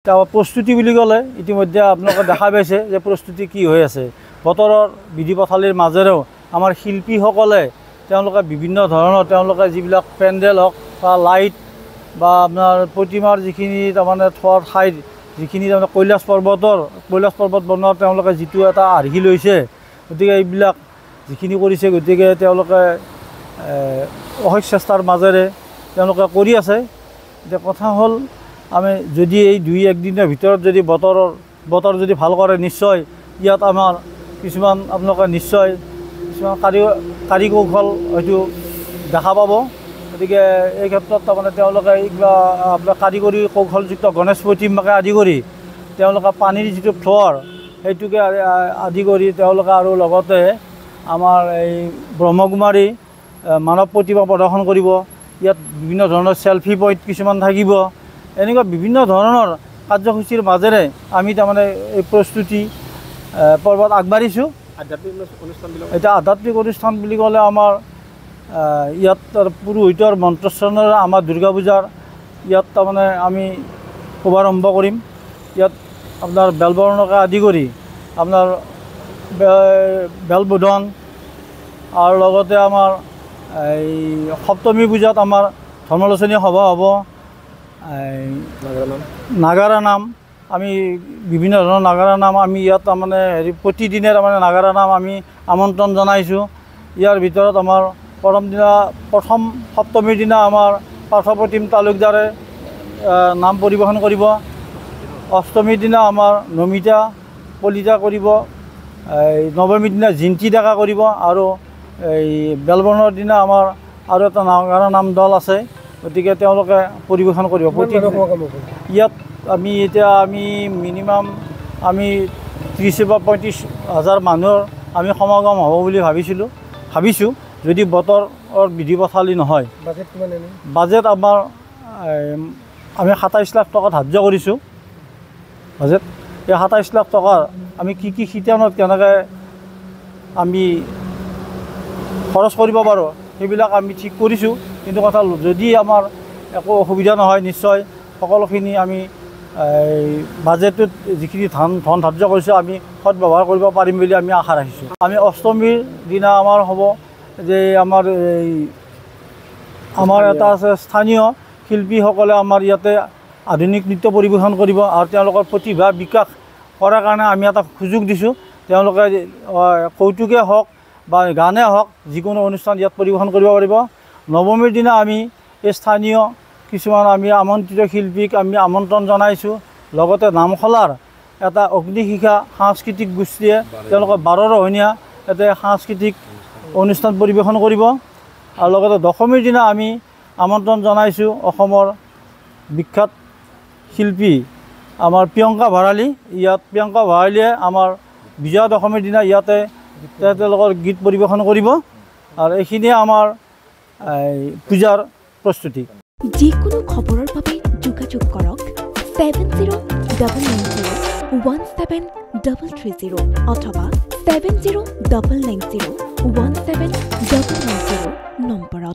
তাৰ প্ৰস্তুতি বুলি ক'লে ইতিমধ্যে আপোনালোকে দেখা পাইছে যে প্ৰস্তুতি কি হৈ আছে। বতৰৰ বিধি পথালিৰ মাজেৰেও আমাৰ শিল্পীসকলে তেওঁলোকে বিভিন্ন ধৰণৰ তেওঁলোকে যিবিলাক পেণ্ডেল হওক বা লাইট বা আপোনাৰ প্ৰতিমাৰ যিখিনি তাৰমানে থোৱাৰ ঠাইত যিখিনি তাৰমানে কৈলাশ পৰ্বত বনোৱাৰ তেওঁলোকে যিটো এটা আৰ্হি লৈছে, গতিকে এইবিলাক যিখিনি কৰিছে, গতিকে তেওঁলোকে অশেষ চেষ্টাৰ মাজেৰে তেওঁলোকে কৰি আছে। এতিয়া কথা হ'ল আমি যদি এই 2-1 দিনৰ ভিতৰত যদি বতৰ যদি ভাল কৰে, নিশ্চয় ইয়াত আমাৰ কিছুমান আপোনালোকে নিশ্চয় কিছুমান কাৰিকৌশল হয়তো দেখা পাব। গতিকে এই ক্ষেত্ৰত তাৰমানে তেওঁলোকে কিবা আপোনাৰ কাৰিকৰী কৌশলযুক্ত গণেশ প্ৰতিমাকে আদি কৰি তেওঁলোকে পানীৰ যিটো ফ্ল'ৰ সেইটোকে আদি কৰি তেওঁলোকে আৰু লগতে আমাৰ এই ব্ৰহ্মকুমাৰী মানৱ প্ৰতিমা প্ৰদৰ্শন কৰিব। ইয়াত বিভিন্ন ধৰণৰ চেলফি পইণ্ট কিছুমান থাকিব। এনেকুৱা বিভিন্ন ধৰণৰ কাৰ্যসূচীৰ মাজেৰে আমি তাৰমানে এই প্ৰস্তুতি পৰ্বত আগবাঢ়িছোঁ। এতিয়া আধ্যাত্মিক অনুষ্ঠান বুলি ক'লে আমাৰ ইয়াত পুৰোহিতৰ মন্ত্ৰোচ্চাৰণেৰে আমাৰ দুৰ্গা পূজাৰ ইয়াত তাৰমানে আমি শুভাৰম্ভ কৰিম। ইয়াত আপোনাৰ বেলবৰণকে আদি কৰি আপোনাৰ বেলবোধন আৰু লগতে আমাৰ এই সপ্তমী পূজাত আমাৰ ধৰ্মালোচনী সভা হ'ব। নাগাৰা নাম আমি বিভিন্ন ধৰণৰ নাগাৰা নাম আমি ইয়াত তাৰমানে প্ৰতিদিনে তাৰমানে নাগাৰা নাম আমি আমন্ত্ৰণ জনাইছোঁ। ইয়াৰ ভিতৰত আমাৰ প্ৰথম সপ্তমীৰ দিনা আমাৰ পাৰ্থপ্ৰতিম তালুকদাৰে নাম পৰিৱেশন কৰিব। অষ্টমীৰ দিনা আমাৰ নমিতা কলিতা কৰিব। এই নৱমীৰ দিনা জিন্তি ডেকা কৰিব। আৰু এই বেলবৰণৰ দিনা আমাৰ আৰু এটা নাগাৰা নাম দল আছে, গতিকে তেওঁলোকে পৰিৱেশন কৰিব। ইয়াত আমি মিনিমাম আমি 30 বা 35 হাজাৰ মানুহৰ আমি সমাগম হ'ব বুলি ভাবিছোঁ যদি বতৰৰ বিধি পথালি নহয়। বাজেট আমাৰ আমি 27 লাখ টকা ধাৰ্য কৰিছোঁ বাজেট। এই 27 লাখ টকাৰ আমি কি শিতানত কেনেকৈ আমি খৰচ কৰিব পাৰোঁ সেইবিলাক আমি ঠিক কৰিছোঁ। কিন্তু কথা যদি আমাৰ একো অসুবিধা নহয়, নিশ্চয় সকলোখিনি আমি বাজেটটোত যিখিনি ধন ধাৰ্য কৰিছোঁ আমি সদব্যৱহাৰ কৰিব পাৰিম বুলি আমি আশা ৰাখিছোঁ। আমি অষ্টমীৰ দিনা আমাৰ হ'ব যে আমাৰ এটা আছে স্থানীয় শিল্পীসকলে আমাৰ ইয়াতে আধুনিক নৃত্য পৰিৱেশন কৰিব আৰু তেওঁলোকৰ প্ৰতিভা বিকাশ কৰাৰ কাৰণে আমি এটা সুযোগ দিছোঁ। তেওঁলোকে কৌতুকে হওক বা গানে হওক যিকোনো অনুষ্ঠান ইয়াত পৰিৱেশন কৰিব পাৰিব। নৱমীৰ দিনা আমি এই স্থানীয় কিছুমান আমি আমন্ত্ৰিত শিল্পীক আমি আমন্ত্ৰণ জনাইছোঁ। লগতে নামখলাৰ এটা অগ্নিশিখা সাংস্কৃতিক গোষ্ঠীয়ে তেওঁলোকৰ 12 ৰহণীয়া এটা সাংস্কৃতিক অনুষ্ঠান পৰিৱেশন কৰিব। আৰু লগতে দশমীৰ দিনা আমি আমন্ত্ৰণ জনাইছোঁ অসমৰ বিখ্যাত শিল্পী আমাৰ প্ৰিয়ংকা ভৰালী। ইয়াত প্ৰিয়ংকা ভৰালীয়ে আমাৰ বিজয়া দশমীৰ দিনা ইয়াতে তেওঁলোকৰ গীত পৰিৱেশন কৰিব। আৰু এইখিনিয়ে আমাৰ পূজাৰ প্ৰস্তুতি। যিকোনো খবৰৰ বাবে যোগাযোগ কৰক 7099017330 অথবা 7099017990 নম্বৰত।